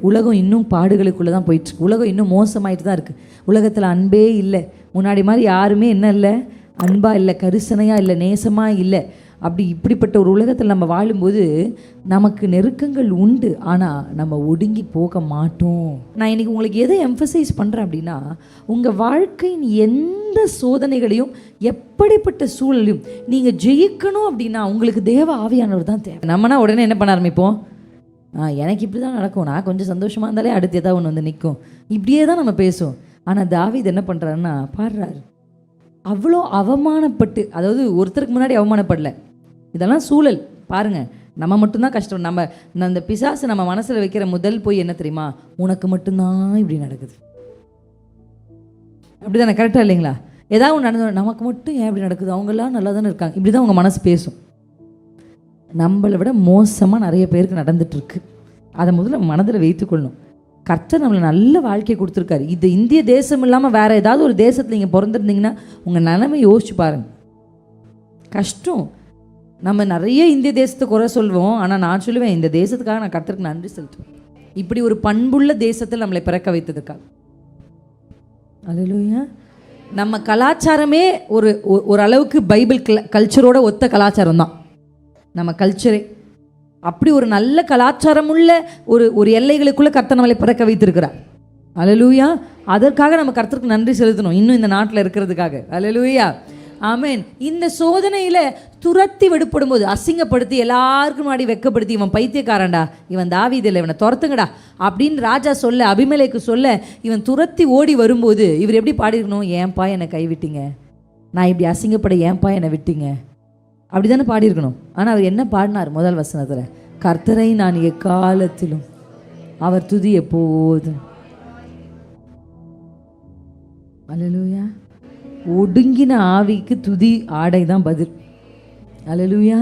உலகம் இன்னும் பாடுகளுக்குள்ளே தான் போயிட்டுருக்கு. உலகம் இன்னும் மோசமாயிட்டு தான் இருக்குது. உலகத்தில் அன்பே இல்லை. முன்னாடி மாதிரி யாருமே என்ன இல்லை, அன்பாக இல்லை, கரிசனையாக இல்லை, நேசமாக இல்லை. இப்படிப்பட்ட ஒரு உலகத்தில் நம்ம வாழும்போது நமக்கு நெருக்கங்கள் உண்டு, ஆனால் நம்ம ஒடுங்கி போக மாட்டோம். நான் இன்றைக்கி உங்களுக்கு எதை எம்ஃபசைஸ் பண்ணுறேன் அப்படின்னா, உங்கள் வாழ்க்கையின் எந்த சோதனைகளையும் எப்படிப்பட்ட சூழலையும் நீங்கள் ஜெயிக்கணும் அப்படின்னா உங்களுக்கு தேவ ஆவியானவர் தான் தேவை. நம்மனா உடனே என்ன பண்ண ஆரம்பிப்போம், எனக்கு இப்படி தான் நடக்கும், நான் கொஞ்சம் சந்தோஷமாக இருந்தாலே அடுத்து ஏதாவது ஒன்று வந்து நிற்கும், இப்படியே தான் நம்ம பேசுவோம். ஆனால் தாவீது என்ன பண்ணுறாருன்னா பாடுறாரு. அவ்வளோ அவமானப்பட்டு, அதாவது ஒருத்தருக்கு முன்னாடி அவமானப்படலை, இதெல்லாம் சூழல் பாருங்கள். நம்ம மட்டும்தான் கஷ்டம். நம்ம அந்த பிசாசு நம்ம மனசில் வைக்கிற முதல் போய் என்ன தெரியுமா, உனக்கு மட்டும்தான் இப்படி நடக்குது. அப்படி தானே, கரெக்டாக இல்லைங்களா? ஏதாவது ஒன்று நடந்து நமக்கு மட்டும் ஏன் இப்படி நடக்குது, அவங்கெல்லாம் நல்லா தானே இருக்காங்க, இப்படி தான் உங்கள் மனசு பேசும். நம்மளை விட மோசமாக நிறைய பேருக்கு நடந்துட்டுருக்கு. அதை முதல்ல மனதில் வைத்துக்கொள்ளணும். கர்த்தர் நம்மளை நல்ல வாழ்க்கையை கொடுத்துருக்காரு. இது இந்திய தேசம் இல்லாமல் வேறு ஏதாவது ஒரு தேசத்தில் நீங்கள் பிறந்திருந்தீங்கன்னா உங்கள் நிலைமை யோசிச்சு பாருங்கள். கஷ்டம். நம்ம நிறைய இந்திய தேசத்தை குறை சொல்வோம், ஆனால் நான் சொல்லுவேன், இந்த தேசத்துக்காக நான் கர்த்தருக்கு நன்றி செலுத்துவேன். இப்படி ஒரு பண்புள்ள தேசத்தில் நம்மளை பிறக்க வைத்ததுக்காக. அல்லேலூயா. நம்ம கலாச்சாரமே ஒரு அளவுக்கு பைபிள் கல்ச்சரோட ஒத்த கலாச்சாரம் தான் நம்ம கல்ச்சரே. அப்படி ஒரு நல்ல கலாச்சாரம் உள்ள ஒரு எல்லைகளுக்குள்ளே கர்த்தர் நம்மளை பிறக்க வைத்திருக்கிறார். அல்லேலூயா. அதற்காக நம்ம கர்த்தருக்கு நன்றி செலுத்தணும், இன்னும் இந்த நாட்டில் இருக்கிறதுக்காக. அல்லேலூயா, ஆமென். இந்த சோதனையில் துரத்தி விடுபடும் போது, அசிங்கப்படுத்தி எல்லாருக்கும் முன்னாடி வெக்கப்படுத்தி, இவன் பைத்தியக்காரன்டா, இவன் தாவீதில்லை, இவனை துரத்துங்கடா அப்படின்னு ராஜா சொல்ல, அபிமெலேக்கு சொல்ல, இவன் துரத்தி ஓடி வரும்போது இவர் எப்படி பாடிருக்கணும், ஏன்பா என்னை கைவிட்டீங்க, நான் இப்படி அசிங்கப்பட ஏன்பா என்னை விட்டீங்க, அப்படி தானே பாடியிருக்கணும். ஆனால் அவர் என்ன பாடினார் முதல் வசனத்தில், கர்த்தரை நான் எக்காலத்திலும் அவர் துதி எப்போதும். அல்லேலூயா. ஒடுங்கின ஆவிக்கு துதி ஆடை தான் பதில். அல்லேலூயா.